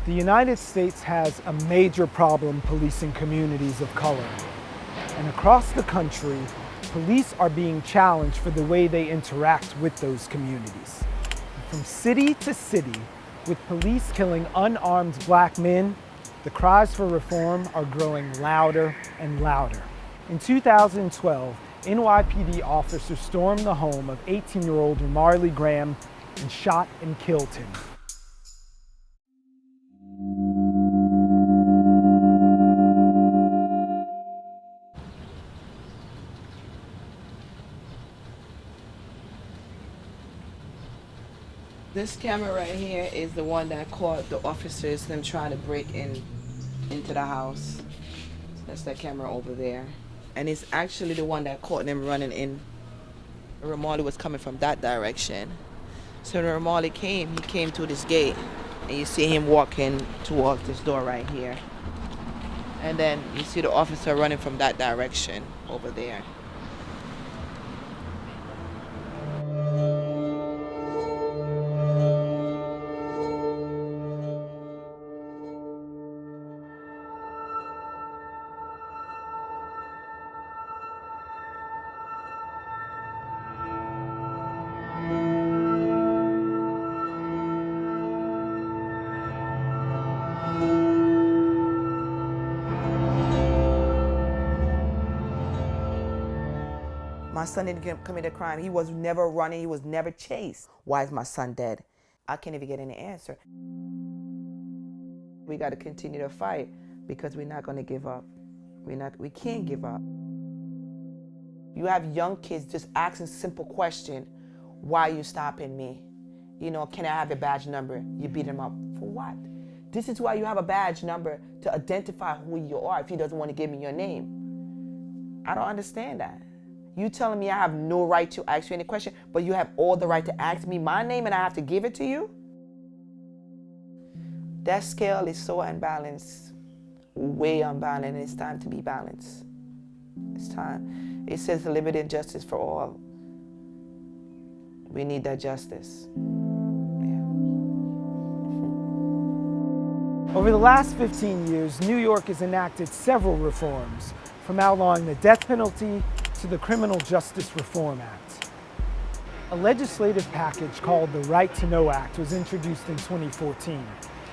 The United States has a major problem policing communities of color. And across the country, police are being challenged for the way they interact with those communities. From city to city, with police killing unarmed black men, the cries for reform are growing louder and louder. In 2012, NYPD officers stormed the home of 18-year-old Ramarley Graham and shot and killed him. This camera right here is the one that caught the officers, them trying to break into the house. That's that camera over there. And it's actually the one that caught them running in. Ramarley was coming from that direction. So when Ramarley came, he came to this gate. And you see him walking towards this door right here. And then you see the officer running from that direction over there. My son didn't commit a crime. He was never running. He was never chased. Why is my son dead? I can't even get any answer. We got to continue to fight because we're not going to give up. We can't give up. You have young kids just asking simple question, why are you stopping me? You know, can I have a badge number? You beat him up. For what? This is why you have a badge number, to identify who you are if he doesn't want to give me your name. I don't understand that. You telling me I have no right to ask you any question, but you have all the right to ask me my name and I have to give it to you? That scale is so unbalanced, way unbalanced, and it's time to be balanced. It's time. It says limited justice for all. We need that justice. Yeah. Over the last 15 years, New York has enacted several reforms, from outlawing the death penalty to the Criminal Justice Reform Act. A legislative package called the Right to Know Act was introduced in 2014.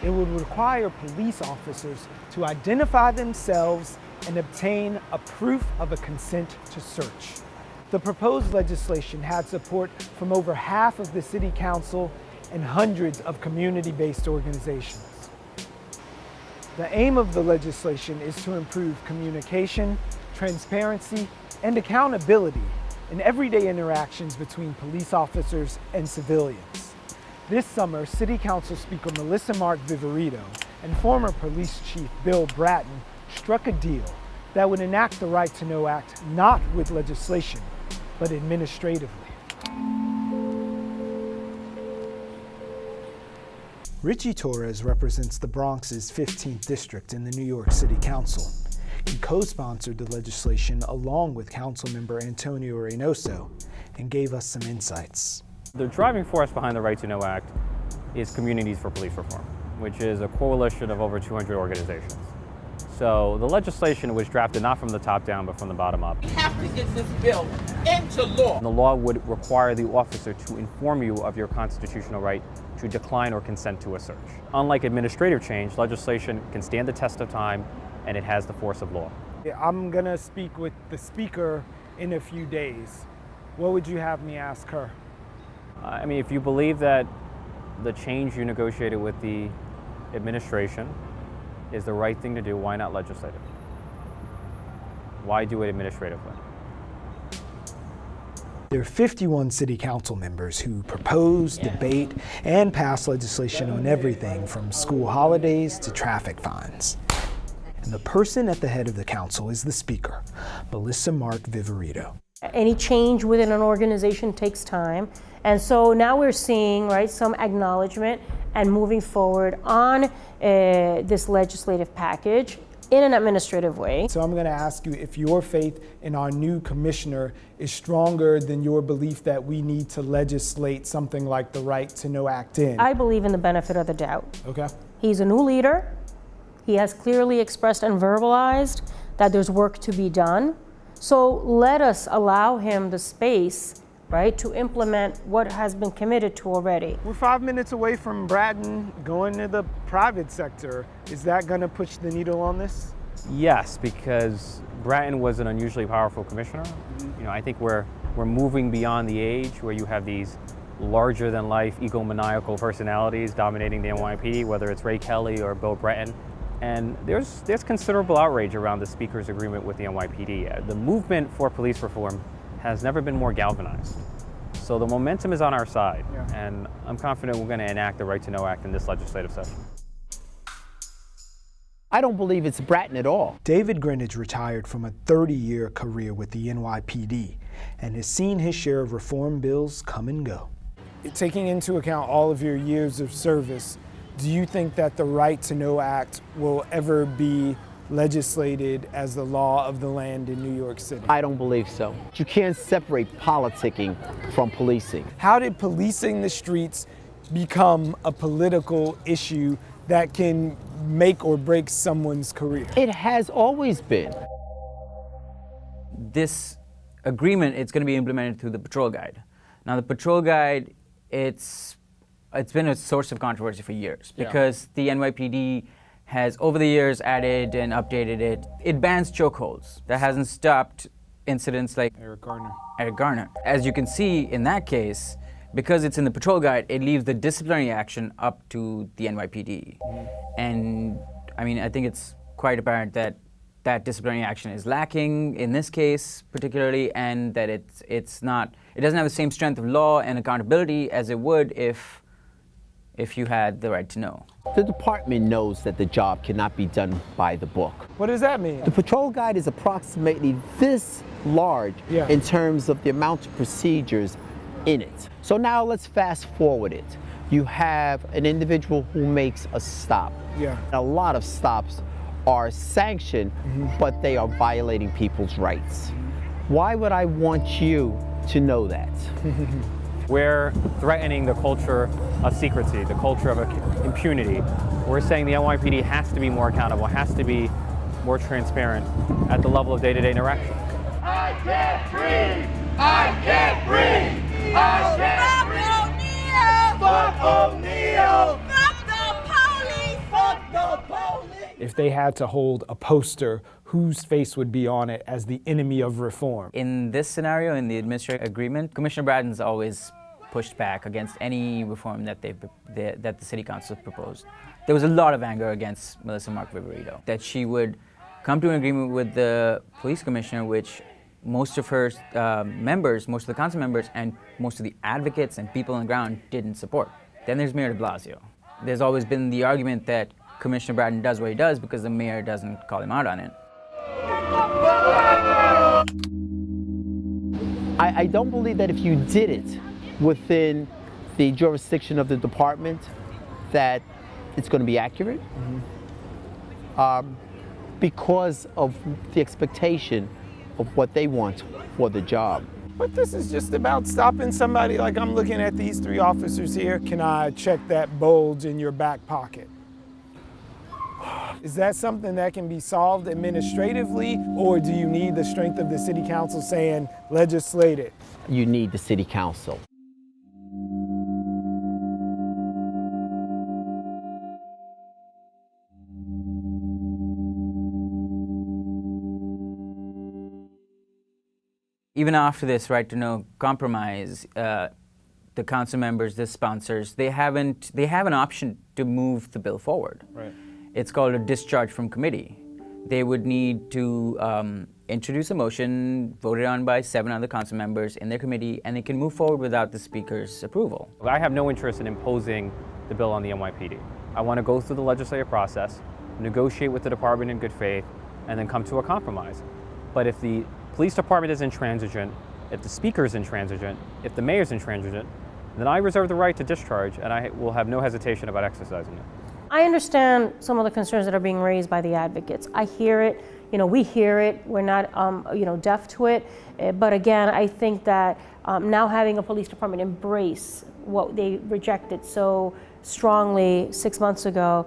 It would require police officers to identify themselves and obtain a proof of a consent to search. The proposed legislation had support from over half of the city council and hundreds of community-based organizations. The aim of the legislation is to improve communication, transparency, and accountability in everyday interactions between police officers and civilians. This summer, City Council Speaker Melissa Mark-Viverito and former Police Chief Bill Bratton struck a deal that would enact the Right to Know Act not with legislation, but administratively. Richie Torres represents the Bronx's 15th district in the New York City Council. He co-sponsored the legislation along with Councilmember Antonio Reynoso and gave us some insights. The driving force behind the Right to Know Act is Communities for Police Reform, which is a coalition of over 200 organizations. So the legislation was drafted not from the top down, but from the bottom up. We have to get this bill into law. And the law would require the officer to inform you of your constitutional right to decline or consent to a search. Unlike administrative change, legislation can stand the test of time and it has the force of law. I'm gonna speak with the speaker in a few days. What would you have me ask her? I mean, if you believe that the change you negotiated with the administration is the right thing to do, why not legislate it? Why do it administratively? There are 51 city council members who propose, debate, and pass legislation on everything from school holidays to traffic fines. And the person at the head of the council is the speaker, Melissa Mark-Viverito. Any change within an organization takes time. And so now we're seeing, right, some acknowledgement and moving forward on this legislative package in an administrative way. So I'm going to ask you if your faith in our new commissioner is stronger than your belief that we need to legislate something like the Right to Know Act in. I believe in the benefit of the doubt. Okay. He's a new leader. He has clearly expressed and verbalized that there's work to be done. So let us allow him the space, right, to implement what has been committed to already. We're 5 minutes away from Bratton going to the private sector. Is that going to push the needle on this? Yes, because Bratton was an unusually powerful commissioner. You know, I think we're moving beyond the age where you have these larger-than-life egomaniacal personalities dominating the NYPD, whether it's Ray Kelly or Bill Bratton. And there's considerable outrage around the Speaker's agreement with the NYPD. The movement for police reform has never been more galvanized. So the momentum is on our side, and I'm confident we're going to enact the Right to Know Act in this legislative session. I don't believe it's Bratton at all. David Greenidge retired from a 30-year career with the NYPD and has seen his share of reform bills come and go. Taking into account all of your years of service, do you think that the Right to Know Act will ever be legislated as the law of the land in New York City? I don't believe so. You can't separate politicking from policing. How did policing the streets become a political issue that can make or break someone's career? It has always been. This agreement, it's going to be implemented through the patrol guide. Now, the patrol guide, it's been a source of controversy for years because the NYPD has over the years added and updated it. It bans chokeholds. That hasn't stopped incidents like Eric Garner. As you can see in that case, because it's in the patrol guide, it leaves the disciplinary action up to the NYPD. And I mean, I think it's quite apparent that that disciplinary action is lacking in this case particularly, and that it doesn't have the same strength of law and accountability as it would if you had the right to know. The department knows that the job cannot be done by the book. What does that mean? The patrol guide is approximately this large in terms of the amount of procedures in it. So now let's fast forward it. You have an individual who makes a stop. A lot of stops are sanctioned, but they are violating people's rights. Why would I want you to know that? We're threatening the culture of secrecy, the culture of impunity. We're saying the NYPD has to be more accountable, has to be more transparent at the level of day-to-day interaction. I can't breathe! I can't breathe! I can't breathe! Fuck O'Neill! Fuck the police! Fuck the police! If they had to hold a poster, whose face would be on it as the enemy of reform? In this scenario, in the administrative agreement, Commissioner Bratton's always pushed back against any reform that the City Council proposed. There was a lot of anger against Melissa Mark-Viverito, that she would come to an agreement with the police commissioner, which most of her members, most of the council members, and most of the advocates and people on the ground didn't support. Then there's Mayor de Blasio. There's always been the argument that Commissioner Bratton does what he does because the mayor doesn't call him out on it. I don't believe that if you did it within the jurisdiction of the department, that it's going to be accurate, because of the expectation of what they want for the job. But this is just about stopping somebody. Like, I'm looking at these 3 officers here. Can I check that bulge in your back pocket? Is that something that can be solved administratively, or do you need the strength of the city council saying, legislate it? You need the city council. Even after this right to know compromise, the council members, the sponsors, they have an option to move the bill forward. Right. It's called a discharge from committee. They would need to introduce a motion voted on by 7 other council members in their committee, and they can move forward without the speaker's approval. I have no interest in imposing the bill on the NYPD. I want to go through the legislative process, negotiate with the department in good faith, and then come to a compromise. But if the police department is intransigent, if the speaker is intransigent, if the mayor is intransigent, then I reserve the right to discharge, and I will have no hesitation about exercising it. I understand some of the concerns that are being raised by the advocates. I hear it, we hear it, we're not deaf to it. But again, I think that now having a police department embrace what they rejected so strongly 6 months ago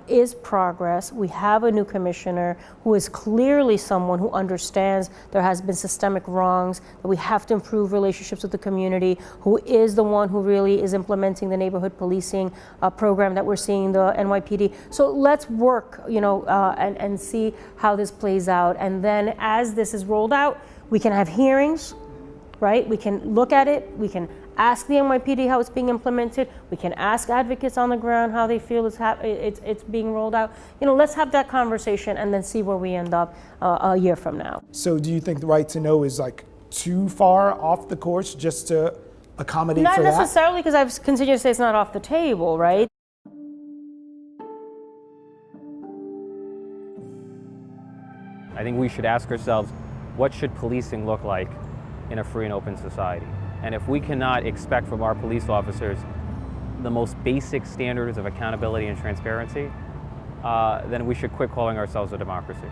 is progress. We have a new commissioner who is clearly someone who understands there has been systemic wrongs, that we have to improve relationships with the community, who is the one who really is implementing the neighborhood policing program that we're seeing the NYPD. So let's work, and see how this plays out. And then as this is rolled out, we can have hearings, right? We can look at it, we can ask the NYPD how it's being implemented, we can ask advocates on the ground how they feel it's being rolled out. Let's have that conversation and then see where we end up a year from now. So do you think the right to know is like too far off the course just to accommodate for that? Not necessarily, because I've continued to say it's not off the table, right? I think we should ask ourselves, what should policing look like in a free and open society? And if we cannot expect from our police officers the most basic standards of accountability and transparency, then we should quit calling ourselves a democracy.